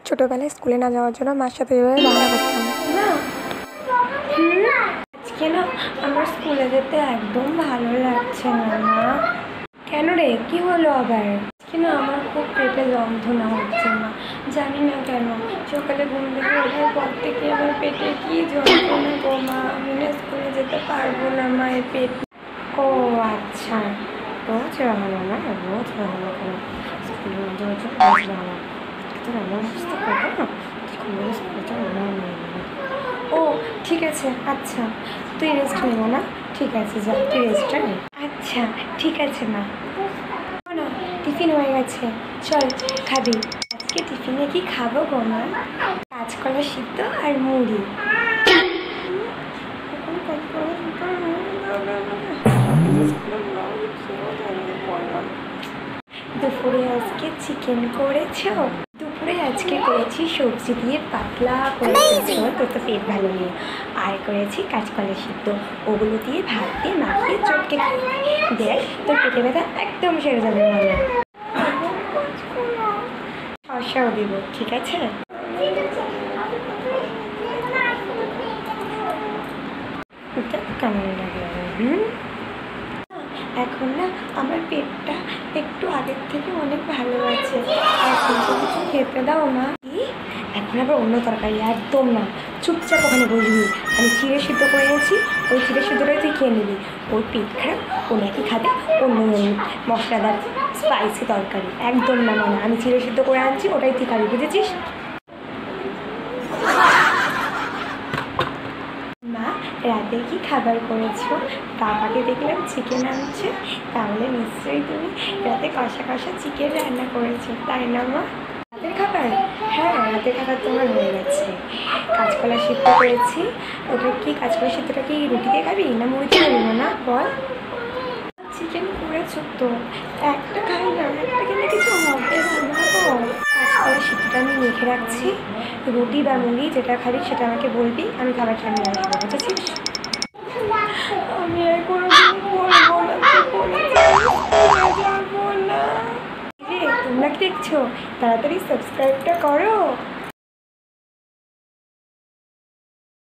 ছোটোবেলায় স্কুলে না যাওয়ার জন্য মার সাথে এভাবে বাংলা করতাম না। আজকে না আমার স্কুলে যেতে একদম ভালো লাগছে না মা। কেন রে, কি হলো আবার? আজকে না আমার খুব পেটে যন্ত্রণা হচ্ছে মা, জানি না কেন। সকালে ঘুম থেকে ওঠার পর থেকে আমার পেটে কি যন্ত্রণা গো মা, আমি না স্কুলে যেতে পারবো না মায়ের পেট। ও আচ্ছা, রোজ বানানো না, রোজ বানানো কেন? স্কুলে না যাওয়ার জন্য রোজ বানানো তোর এমন অবস্থা করবো না, স্কুলে স্কুলটা আমার মেয়ে। ও ঠিক আছে, আচ্ছা তুই রেস্ট নেবো না? ঠিক আছে যা, তুই রেস্টটা নে। আচ্ছা ঠিক আছে মা। না টিফিন হয়ে গেছে, চল খাবি। আজকে টিফিনে কি খাবো গো মা? কাঁচকলা সিদ্ধ আর মুড়ি। দুপুরে আজকে চিকেন করেছো? দুপুরে আজকে করেছি সবজি দিয়ে পাতলা করেছি, তোর তো পেট ভালো নেই। আর করেছি কাঁচকলা সিদ্ধ, ওগুলো দিয়ে ভাত দিয়ে মাখিয়ে চটকে দেখ, তোর পেটে ব্যথা একদম সেরে যাবে মনে। শসাও দিব, ঠিক আছে? কেমন লাগে? এখন না আমার পেটটা একটু আগের থেকে অনেক ভালো আছে। এখন তো কিছু খেতে দাও না। কি এখন আবার অন্য তরকারি? একদম না, চুপচাপ ওখানে বসবি। আমি চিড়ে সিদ্ধ করে নিয়েছি, ওই চিড়ে সিদ্ধটাই তুই খেয়ে নিবি। ওর পেট খারাপ, ও নাকি খাবে অন্য মশলাদার স্পাইসি তরকারি। একদম না মানে, আমি চিড়ে সিদ্ধ করে আনছি, ওটাই তুই খাবি, বুঝেছিস? রাতে কি খাবার করেছো? বাবাকে দেখলাম চিকেন আনছে, তাহলে নিশ্চয়ই তুমি রাতে কষা কষা চিকেন রান্না করেছো, তাই না মা? রাতের খাবার? হ্যাঁ রাতের খাবার তোমার হয়ে গেছে। কাঁচকলা সিদ্ধ করেছি। ওটা কি কাঁচকলা সিদ্ধটা কি রুটিতে খাবি না মুড়িতে খাবি না বল? চিকেন করেছো তো, একটা খাই না, একটা খেলে কিছু হবে না তো। কাঁচকলা সিদ্ধটা আমি মেখে রাখছি, রুটি বা মুড়ি যেটা খাবি সেটা আমাকে বলবি, আমি খাবারটা নিয়ে আসবো, বুঝেছিস? আমি আর কোনোদিন বলবো না। তোমরা কি দেখছো? তাড়াতাড়ি সাবস্ক্রাইবটা করো।